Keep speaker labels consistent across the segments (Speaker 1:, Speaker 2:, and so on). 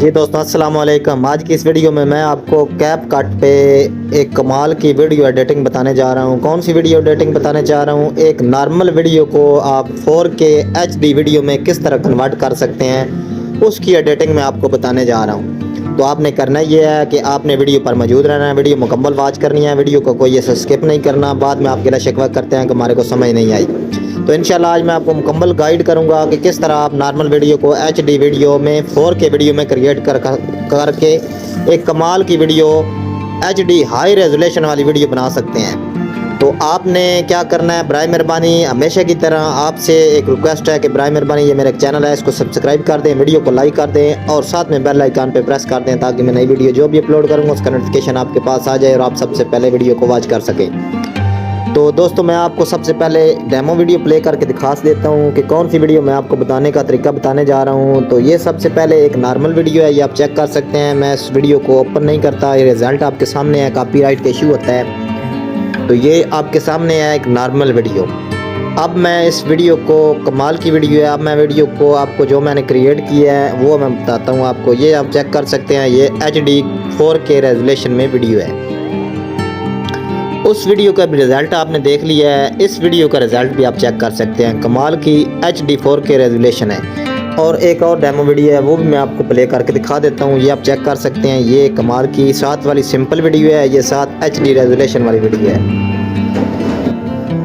Speaker 1: जी दोस्तों, अस्सलाम वालेकुम। आज की इस वीडियो में मैं आपको कैपकट पे एक कमाल की वीडियो एडिटिंग बताने जा रहा हूँ। कौन सी वीडियो एडिटिंग बताने जा रहा हूँ? एक नॉर्मल वीडियो को आप 4K HD वीडियो में किस तरह कन्वर्ट कर सकते हैं, उसकी एडिटिंग मैं आपको बताने जा रहा हूँ। तो आपने करना ये है कि आपने वीडियो पर मौजूद रहना है, वीडियो मुकम्मल वॉच करनी है, वीडियो को कोई ऐसा स्किप नहीं करना। बाद में आप गिला शिकवा करते हैं कि हमारे को समझ नहीं आई। तो इंशाल्लाह आज मैं आपको मुकम्मल गाइड करूंगा कि किस तरह आप नॉर्मल वीडियो को HD वीडियो में 4K वीडियो में क्रिएट करके एक कमाल की वीडियो HD हाई रेजोल्यूशन वाली वीडियो बना सकते हैं। तो आपने क्या करना है, बराए मेहरबानी हमेशा की तरह आपसे एक रिक्वेस्ट है कि बराए मेहरबानी ये मेरा चैनल है, इसको सब्सक्राइब कर दें, वीडियो को लाइक कर दें और साथ में बेल आइकन पे प्रेस कर दें ताकि मैं नई वीडियो जो भी अपलोड करूँगा उसका नोटिफिकेशन आपके पास आ जाए और आप सबसे पहले वीडियो को वॉच कर सकें। तो दोस्तों, मैं आपको सबसे पहले डेमो वीडियो प्ले करके दिखा देता हूँ कि कौन सी वीडियो मैं आपको बताने का तरीका बताने जा रहा हूँ। तो ये सबसे पहले एक नॉर्मल वीडियो है, ये आप चेक कर सकते हैं। मैं इस वीडियो को ओपन नहीं करता, ये रिज़ल्ट आपके सामने है, कॉपीराइट का इशू होता है। तो ये आपके सामने है एक नॉर्मल वीडियो। अब मैं इस वीडियो को, कमाल की वीडियो है, अब मैं वीडियो को आपको जो मैंने क्रिएट किया है वो मैं बताता हूँ आपको। ये आप चेक कर सकते हैं, ये HD 4K रेजोल्यूशन में वीडियो है। उस वीडियो का भी रिज़ल्ट आपने देख लिया है, इस वीडियो का रिज़ल्ट भी आप चेक कर सकते हैं। कमाल की HD 4K रेजोल्यूशन है। और एक और डेमो वीडियो है, वो भी मैं आपको प्ले करके दिखा देता हूँ, ये आप चेक कर सकते हैं। ये कमाल की 7 वाली सिंपल वीडियो है, ये 7 HD रेजोल्यूशन वाली वीडियो है।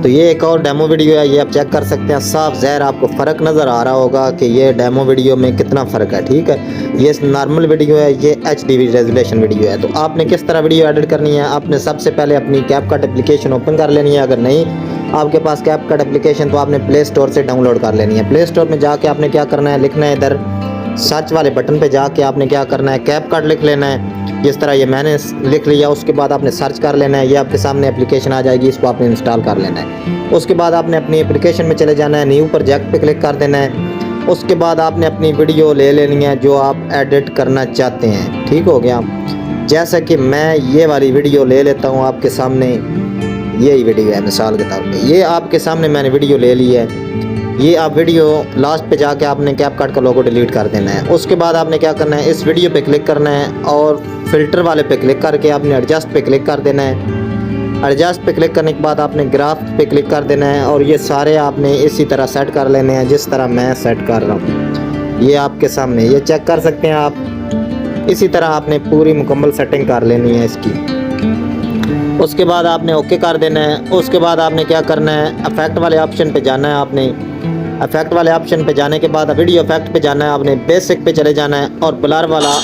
Speaker 1: तो ये एक और डेमो वीडियो है, ये आप चेक कर सकते हैं। साफ ज़ाहिर आपको फ़र्क नज़र आ रहा होगा कि ये डेमो वीडियो में कितना फ़र्क है। ठीक है, ये नॉर्मल वीडियो है, ये HD रेजोल्यूशन वीडियो है। तो आपने किस तरह वीडियो एडिट करनी है, आपने सबसे पहले अपनी कैपकट एप्लीकेशन ओपन कर लेनी है। अगर नहीं आपके पास कैपकट एप्लीकेशन तो आपने प्ले स्टोर से डाउनलोड कर लेनी है। प्ले स्टोर में जाके आपने क्या करना है, लिखना है इधर सर्च वाले बटन पे जाके आपने क्या करना है, कैपकट लिख लेना है। जिस तरह ये मैंने लिख लिया, उसके बाद आपने सर्च कर लेना है, ये आपके सामने एप्लीकेशन आ जाएगी, इसको आपने इंस्टॉल कर लेना है। उसके बाद आपने अपनी एप्लीकेशन में चले जाना है, न्यू प्रोजेक्ट पे क्लिक कर देना है। उसके बाद आपने अपनी वीडियो ले लेनी है जो आप एडिट करना चाहते हैं। ठीक हो गया। जैसा कि मैं ये वाली वीडियो ले लेता हूँ आपके सामने, यही वीडियो है मिसाल के तौर पे, ये आपके सामने मैंने वीडियो ले ली है। ये आप वीडियो लास्ट पे जाके आपने कैपकट का लोगो डिलीट कर देना है। उसके बाद आपने क्या करना है, इस वीडियो पे क्लिक करना है और फिल्टर वाले पे क्लिक करके आपने एडजस्ट पे क्लिक कर देना है। एडजस्ट पे क्लिक करने के बाद आपने ग्राफ पे क्लिक कर देना है और ये सारे आपने इसी तरह सेट कर लेने हैं जिस तरह मैं सेट कर रहा हूँ। ये आपके सामने, ये चेक कर सकते हैं आप। इसी तरह आपने पूरी मुकम्मल सेटिंग कर लेनी है इसकी। उसके बाद आपने ओके कर देना है। उसके बाद आपने क्या करना है, इफेक्ट वाले ऑप्शन पे जाना है। आपने इफेक्ट वाले ऑप्शन पे जाने के बाद वीडियो इफेक्ट पे जाना है, आपने बेसिक पे चले जाना है और ब्लर वाला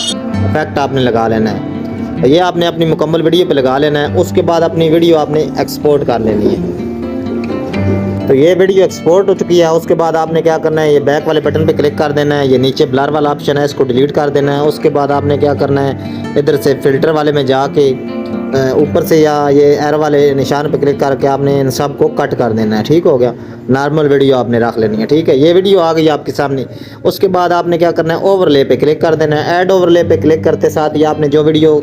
Speaker 1: इफेक्ट आपने लगा लेना है। ये आपने अपनी मुकम्मल वीडियो पे लगा लेना है। उसके बाद अपनी वीडियो आपने एक्सपोर्ट कर लेनी है। तो ये वीडियो एक्सपोर्ट हो चुकी है। उसके बाद आपने क्या करना है, ये बैक वाले बटन पे क्लिक कर देना है, ये नीचे ब्लर वाला ऑप्शन है, इसको डिलीट कर देना है। उसके बाद आपने क्या करना है, इधर से फिल्टर वाले में जाके ऊपर से या ये एरो वाले निशान पे क्लिक करके आपने इन सब को कट कर देना है। ठीक हो गया। नॉर्मल वीडियो आपने रख लेनी है। ठीक है, ये वीडियो आ गई आपके सामने। उसके बाद आपने क्या करना है, ओवरले पे क्लिक कर देना है। ऐड ओवरले पे क्लिक करते साथ ये आपने जो वीडियो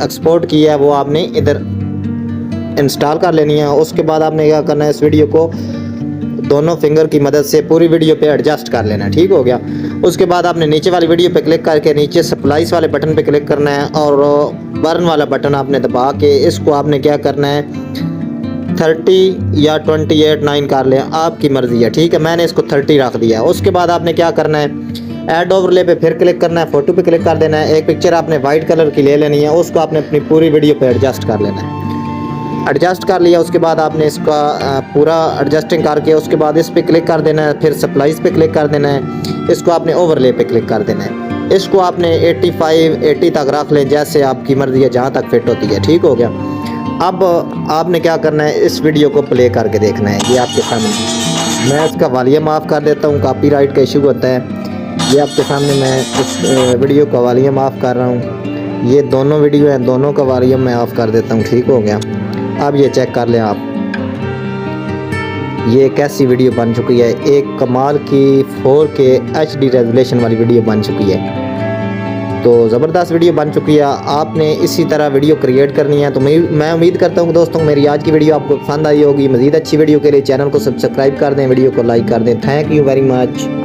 Speaker 1: एक्सपोर्ट की है वो आपने इधर इंस्टॉल कर लेनी है। उसके बाद आपने क्या करना है, इस वीडियो को दोनों फिंगर की मदद से पूरी वीडियो पे एडजस्ट कर लेना है। ठीक हो गया। उसके बाद आपने नीचे वाली वीडियो पे क्लिक करके नीचे स्प्लाइस वाले बटन पे क्लिक करना है और बर्न वाला बटन आपने दबा के इसको आपने क्या करना है, 30 या 28 9 कर लें, आपकी मर्ज़ी है। ठीक है, मैंने इसको 30 रख दिया है। उसके बाद आपने क्या करना है, ऐड ओवरले पे फिर क्लिक करना है, फ़ोटो पे क्लिक कर देना है। एक पिक्चर आपने वाइट कलर की ले लेनी है, उसको आपने अपनी पूरी वीडियो पे एडजस्ट कर लेना है। एडजस्ट कर लिया, उसके बाद आपने इसका पूरा एडजस्टिंग करके उसके बाद इस पे क्लिक कर देना है, फिर स्प्लाइस पे क्लिक कर देना है। इसको आपने ओवरले पे क्लिक कर देना है। इसको आपने 85 80 तक रख लें, जैसे आपकी मर्ज़ी है, जहाँ तक फिट होती है। ठीक हो गया। अब आपने क्या करना है, इस वीडियो को प्ले करके देखना है। ये आपके सामने मैं इसका वॉल्यूम ऑफ कर देता हूँ, कॉपीराइट का इशू होता है। ये आपके सामने मैं इस वीडियो का वॉल्यूम ऑफ कर रहा हूँ। ये दोनों वीडियो हैं, दोनों का वॉल्यूम मैं ऑफ कर देता हूँ। ठीक हो गया। अब ये चेक कर लें आप, ये कैसी वीडियो बन चुकी है। एक कमाल की 4K HD रेजोल्यूशन वाली वीडियो बन चुकी है। तो ज़बरदस्त वीडियो बन चुकी है। आपने इसी तरह वीडियो क्रिएट करनी है। तो मैं उम्मीद करता हूँ दोस्तों मेरी आज की वीडियो आपको पसंद आई होगी। मज़ीद अच्छी वीडियो के लिए चैनल को सब्सक्राइब कर दें, वीडियो को लाइक कर दें। Thank you very much.